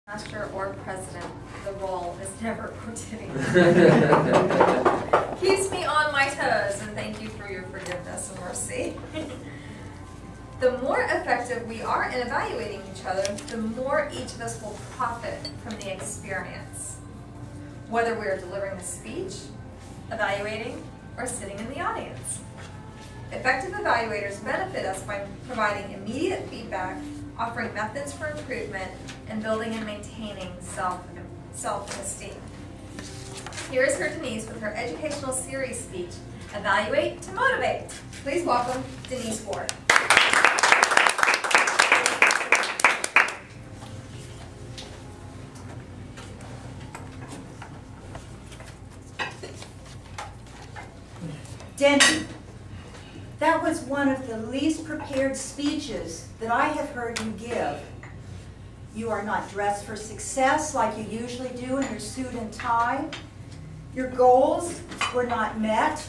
Master or president, the role is never quotidian. Keeps me on my toes, and thank you for your forgiveness and mercy. The more effective we are in evaluating each other, the more each of us will profit from the experience. Whether we are delivering a speech, evaluating, or sitting in the audience. Effective evaluators benefit us by providing immediate feedback, offering methods for improvement, and building and maintaining self-esteem. Here is her Denise with her educational series speech, Evaluate to Motivate. Please welcome Denise Ward. Denny, that was one of the least prepared speeches that I have heard you give. You are not dressed for success like you usually do in your suit and tie. Your goals were not met.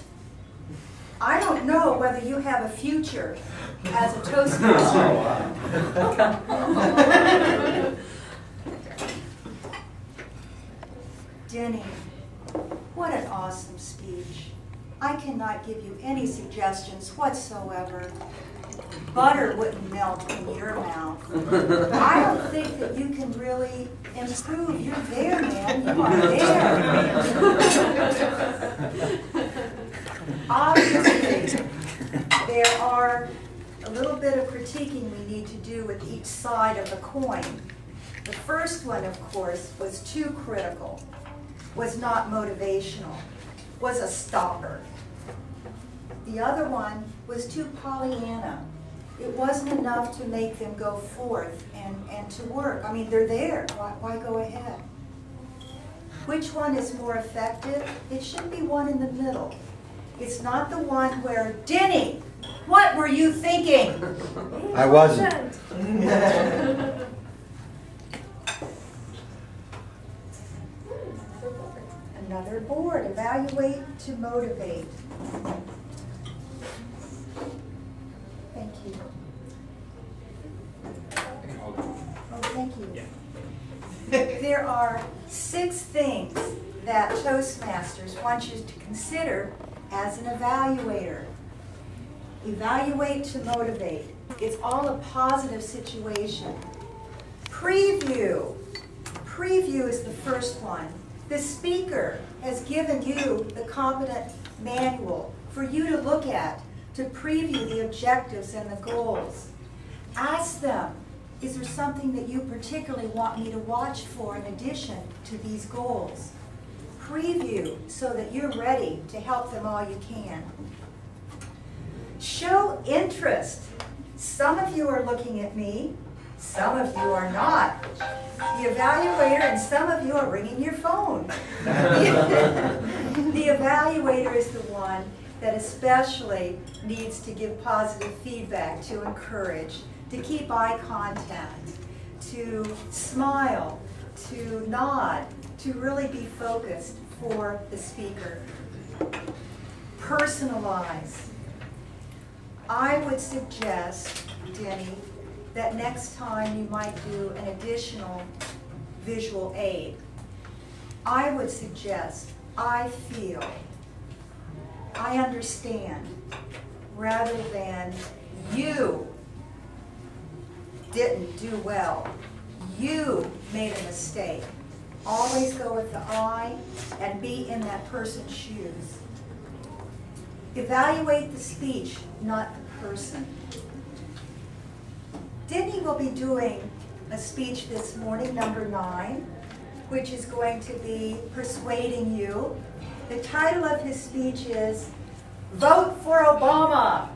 I don't know whether you have a future as a Toastmaster. Denny, what an awesome speech. I cannot give you any suggestions whatsoever. Butter wouldn't melt in your mouth. I don't think that you can really improve. You're there, man. You are there. Obviously, there are a little bit of critiquing we need to do with each side of the coin. The first one, of course, was too critical, was not motivational, was a stopper. The other one was too Pollyanna. It wasn't enough to make them go forth and to work. I mean, they're there. Why go ahead? Which one is more effective? It should be one in the middle. It's not the one where, Denny, what were you thinking? I wasn't. Another board. Evaluate to motivate. Thank you. Oh, thank you. There are 6 things that Toastmasters want you to consider as an evaluator. Evaluate to motivate. It's all a positive situation. Preview. Preview is the first one. The speaker has given you the competent manual for you to look at to preview the objectives and the goals. Ask them, is there something that you particularly want me to watch for in addition to these goals? Preview so that you're ready to help them all you can. Show interest. Some of you are looking at me, some of you are not. The evaluator and some of you are ringing your phone. The evaluator is the one that especially needs to give positive feedback, to encourage, to keep eye contact, to smile, to nod, to really be focused for the speaker. Personalize. I would suggest, Denny, that next time you might do an additional visual aid. I would suggest, I feel, I understand, rather than you didn't do well, you made a mistake. Always go with the I and be in that person's shoes. Evaluate the speech, not the person. Denny will be doing a speech this morning, number 9, which is going to be persuading you. The title of his speech is Vote for Obama.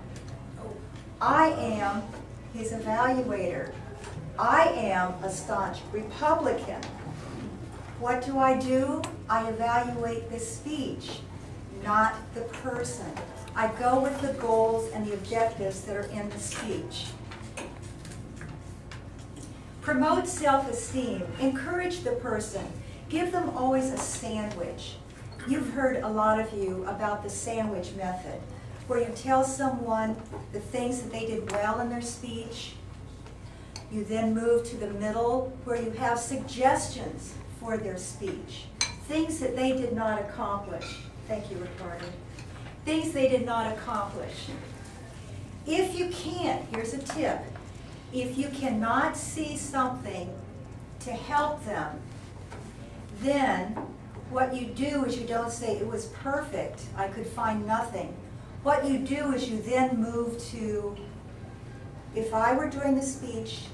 I am his evaluator. I am a staunch Republican. What do? I evaluate the speech, not the person. I go with the goals and the objectives that are in the speech. Promote self-esteem. Encourage the person. Give them always a sandwich. You've heard a lot of you about the sandwich method, where you tell someone the things that they did well in their speech, You then move to the middle where you have suggestions for their speech. Things that they did not accomplish. Thank you, Ricardo. Things they did not accomplish. If you can't, here's a tip. If you cannot see something to help them, then what you do is you don't say, it was perfect, I could find nothing. What you do is you then move to, if I were doing the speech,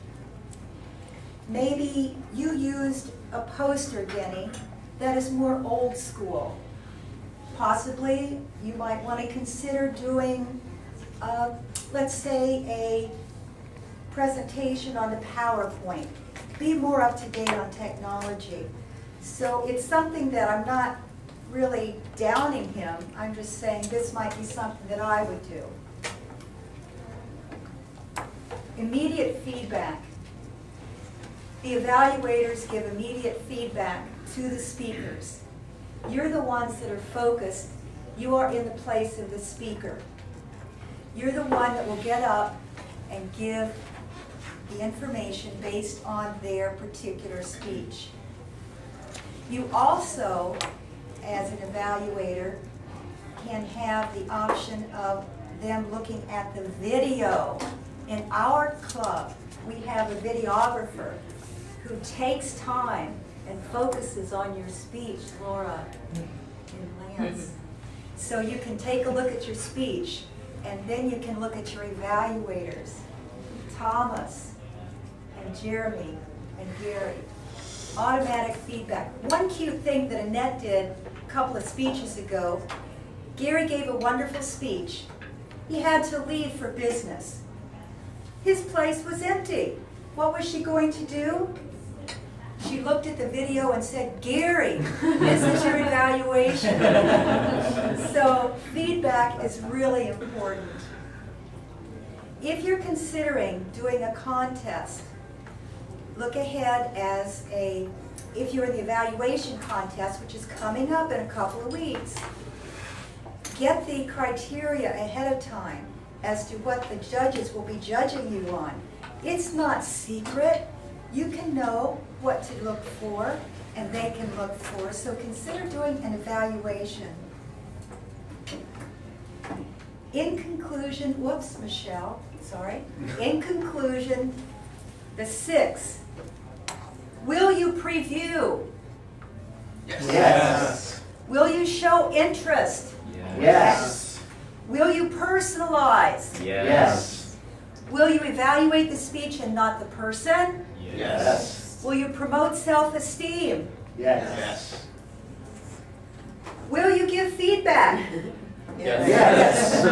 maybe you used a poster, Denny, that is more old school. Possibly you might want to consider doing, let's say, a presentation on the PowerPoint. Be more up to date on technology. So it's something that I'm not really downing him. I'm just saying this might be something that I would do. Immediate feedback. The evaluators give immediate feedback to the speakers. You're the ones that are focused. You are in the place of the speaker. You're the one that will get up and give the information based on their particular speech. You also, as an evaluator, can have the option of them looking at the video. In our club, we have a videographer who takes time and focuses on your speech, Laura and Lance. So you can take a look at your speech, and then you can look at your evaluators, Thomas and Jeremy and Gary. Automatic feedback. One cute thing that Annette did a couple of speeches ago, Gary gave a wonderful speech. He had to leave for business. His place was empty. What was she going to do? She looked at the video and said, Gary, this is your evaluation. So feedback is really important. If you're considering doing a contest, look ahead as if you're in the evaluation contest, which is coming up in a couple of weeks, get the criteria ahead of time as to what the judges will be judging you on. It's not secret. You can know what to look for, and they can look for. So consider doing an evaluation. In conclusion, whoops, Michelle, sorry. In conclusion, the 6. Will you preview? Yes. Will you show interest? Yes. Will you personalize? Yes. Will you evaluate the speech and not the person? Yes. Will you promote self-esteem? Yes. Will you give feedback? Yes.